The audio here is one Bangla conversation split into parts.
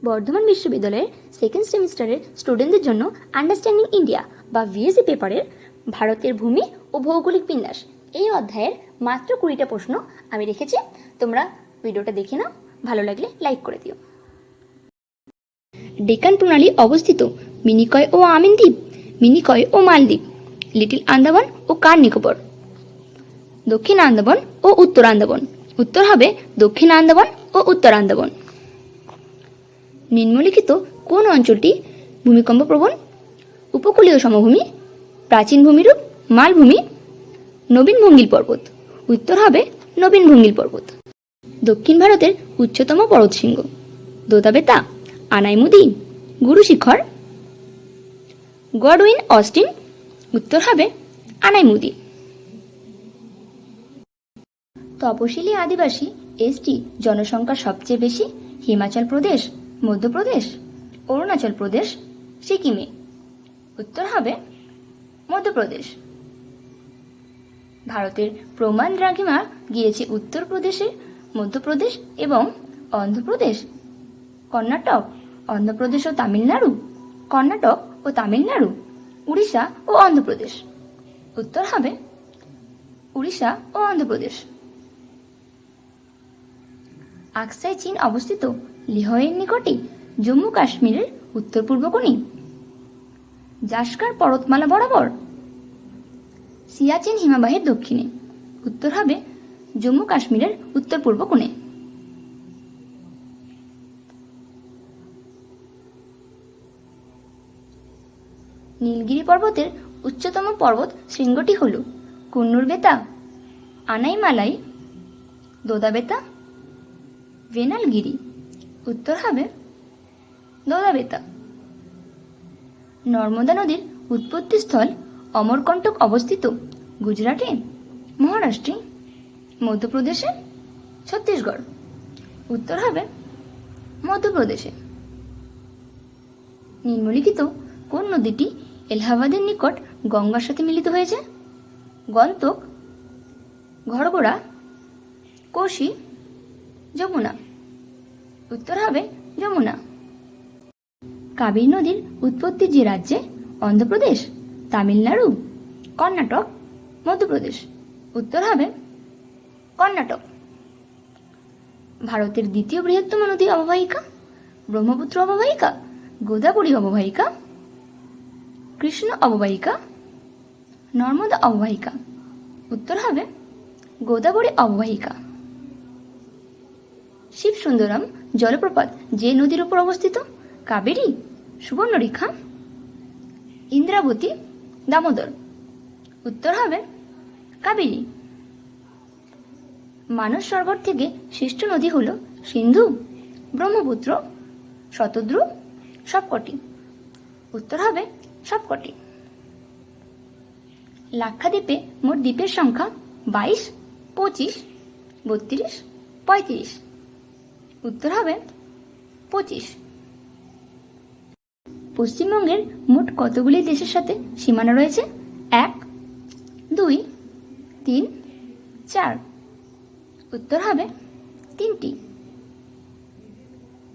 বর্ধমান বিশ্ববিদ্যালয়ের সেকেন্ড সেমিস্টারের স্টুডেন্টদের জন্য আন্ডারস্ট্যান্ডিং ইন্ডিয়া বা ভিএসি পেপারের ভারতের ভূমি ও ভৌগোলিক বিন্যাস এই অধ্যায়ের মাত্র 20টা প্রশ্ন আমি রেখেছি। তোমরা ভিডিওটা দেখে নাও, ভালো লাগলে লাইক করে দিও। ডেকান প্রণালী অবস্থিত মিনিকয় ও আমিন দ্বীপ, মিনিকয় ও মালদ্বীপ, লিটল আন্দামান ও কার নিকোবর। দক্ষিণ আন্দামান ও উত্তর আন্দামান, উত্তর হবে দক্ষিণ আন্দামান ও উত্তর আন্দামান। নিম্নলিখিত কোন অঞ্চলটি ভূমিকম্প প্রবণ? উপকূলীয় সমভূমি, প্রাচীন ভূমিরূপ, মালভূমি, নবীন ভঙ্গিল পর্বত। উত্তর হবে নবীন ভঙ্গিল পর্বত। দক্ষিণ ভারতের উচ্চতম পর্বতশৃঙ্গ? দোদাবেতা, আনাইমুদি, গুরু শিখর, গডউইন অস্টিন। উত্তর হবে আনাইমুদি। তপশিলি আদিবাসী এসটি জনসংখ্যা সবচেয়ে বেশি হিমাচল প্রদেশ, মধ্যপ্রদেশ, অরুণাচল প্রদেশ, সিকিমে। উত্তর হবে মধ্যপ্রদেশ। ভারতের প্রমাণ দ্রাঘিমা গিয়েছে উত্তরপ্রদেশে, মধ্যপ্রদেশ এবং অন্ধ্রপ্রদেশ, কর্ণাটক, অন্ধ্রপ্রদেশ ও তামিলনাড়ু, কর্ণাটক ও তামিলনাড়ু, উড়িষ্যা ও অন্ধ্রপ্রদেশ। উত্তর হবে উড়িষ্যা ও অন্ধ্রপ্রদেশ। আকসাই চীন অবস্থিত লেহের নিকটে, জম্মু কাশ্মীরের উত্তর পূর্ব কোণে, জাসকার পর্বতমালা বরাবর, সিয়াচেন হিমবাহের দক্ষিণে। উত্তর হবে জম্মু কাশ্মীরের উত্তর পূর্ব কোণে। নীলগিরি পর্বতের উচ্চতম পর্বত শৃঙ্গটি হল কুন্নুর বেতা, আনাইমালাই, দোদাবেতা, ভেনালগিরি। উত্তর হবে দোদাবেতা। নর্মদা নদীর উৎপত্তিস্থল অমরকন্টক অবস্থিত গুজরাটে, মহারাষ্ট্রে, মধ্যপ্রদেশে, ছত্তিশগড়। উত্তর হবে মধ্যপ্রদেশে। নিম্নলিখিত কোন নদীটি এলাহাবাদের নিকট গঙ্গার সাথে মিলিত হয়েছে? গন্তক, ঘরগোড়া, কোশি, যমুনা। উত্তর হবে যমুনা। কাবেরী নদীর উৎপত্তি যে রাজ্যে? অন্ধ্রপ্রদেশ, তামিলনাড়ু, কর্ণাটক, মধ্যপ্রদেশ। উত্তর হবে কর্ণাটক। ভারতের দ্বিতীয় বৃহত্তম নদী অববাহিকা? ব্রহ্মপুত্র অববাহিকা, গোদাবরী অববাহিকা, কৃষ্ণ অববাহিকা, নর্মদা অববাহিকা। উত্তর হবে গোদাবরী অববাহিকা। শিবসুন্দরম জলপ্রপাত যে নদীর উপর অবস্থিত? কাবেরী, সুবর্ণরেখা, ইন্দ্রাবতী, দামোদর। উত্তর হবে কাবেরী। মানস সরোবর থেকে সৃষ্ট নদী হল সিন্ধু, ব্রহ্মপুত্র, শতদ্রু, সবকটি। উত্তর হবে সবকটি। লাক্ষাদ্বীপে মোট দ্বীপের সংখ্যা 22, 25, 32, 35। উত্তর হবে 25। পশ্চিমবঙ্গের মোট কতগুলি দেশের সাথে সীমানা রয়েছে? 1, 2, 3, 4। উত্তর হবে 3টি।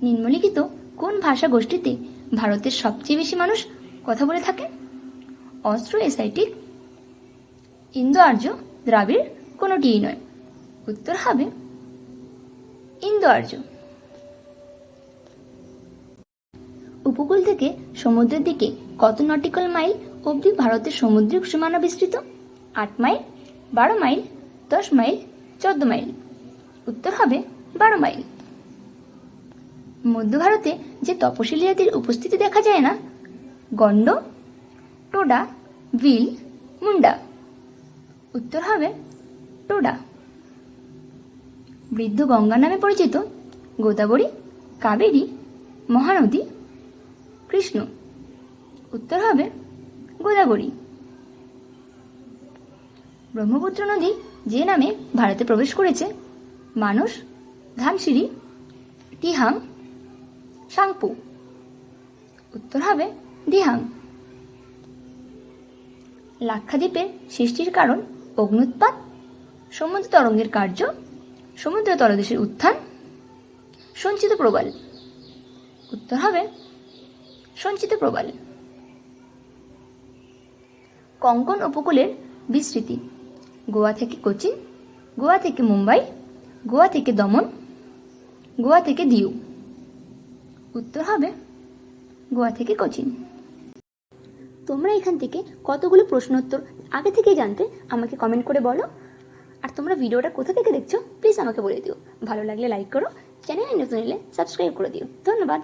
নিম্নলিখিত কোন ভাষা গোষ্ঠীতে ভারতের সবচেয়ে বেশি মানুষ কথা বলে থাকে? অস্ট্রো এসাইটিক, ইন্দো আর্য, দ্রাবিড়, কোনোটিই নয়। উত্তর হবে ইন্দো আর্য। উপকূল থেকে সমুদ্রের দিকে কত নটিক্যাল মাইল অবধি ভারতের সামুদ্রিক সীমানা বিস্তৃত? 8 মাইল, 12 মাইল, 10 মাইল, 14 মাইল। উত্তর হবে 12 মাইল। মধ্য ভারতে যে তপশিলি জাতির উপস্থিতি দেখা যায় না? গন্ড, টোডা, ভিল, মুন্ডা। উত্তর হবে টোডা। বৃদ্ধ গঙ্গা নামে পরিচিত গোদাবরী, কাবেরী, মহানদী, কৃষ্ণ। উত্তর হবে গোদাবরী। ব্রহ্মপুত্র নদী যে নামে ভারতে প্রবেশ করেছে? মানস, ধানসিঁড়ি, দিহাং, সাংপু। উত্তর হবে দিহাং। লাক্ষাদ্বীপের সৃষ্টির কারণ? অগ্ন্যুৎপাত, সমুদ্র তরঙ্গের কার্য, সমুদ্র তলদেশের উত্থান, সঞ্চিত প্রবাল। উত্তর হবে সঞ্চিত প্রবাল। কঙ্কন উপকূলের বিস্তৃতি গোয়া থেকে কোচিন, গোয়া থেকে মুম্বাই, গোয়া থেকে দমন, গোয়া থেকে দিউ। উত্তর হবে গোয়া থেকে কোচিন। তোমরা এখান থেকে কতগুলো প্রশ্নোত্তর আগে থেকেই জানতে আমাকে কমেন্ট করে বলো। আর তোমরা ভিডিওটা কোথা থেকে দেখছো প্লিজ আমাকে বলে দিও। ভালো লাগলে লাইক করো, চ্যানেলে নতুন এলে সাবস্ক্রাইব করে দিও। ধন্যবাদ।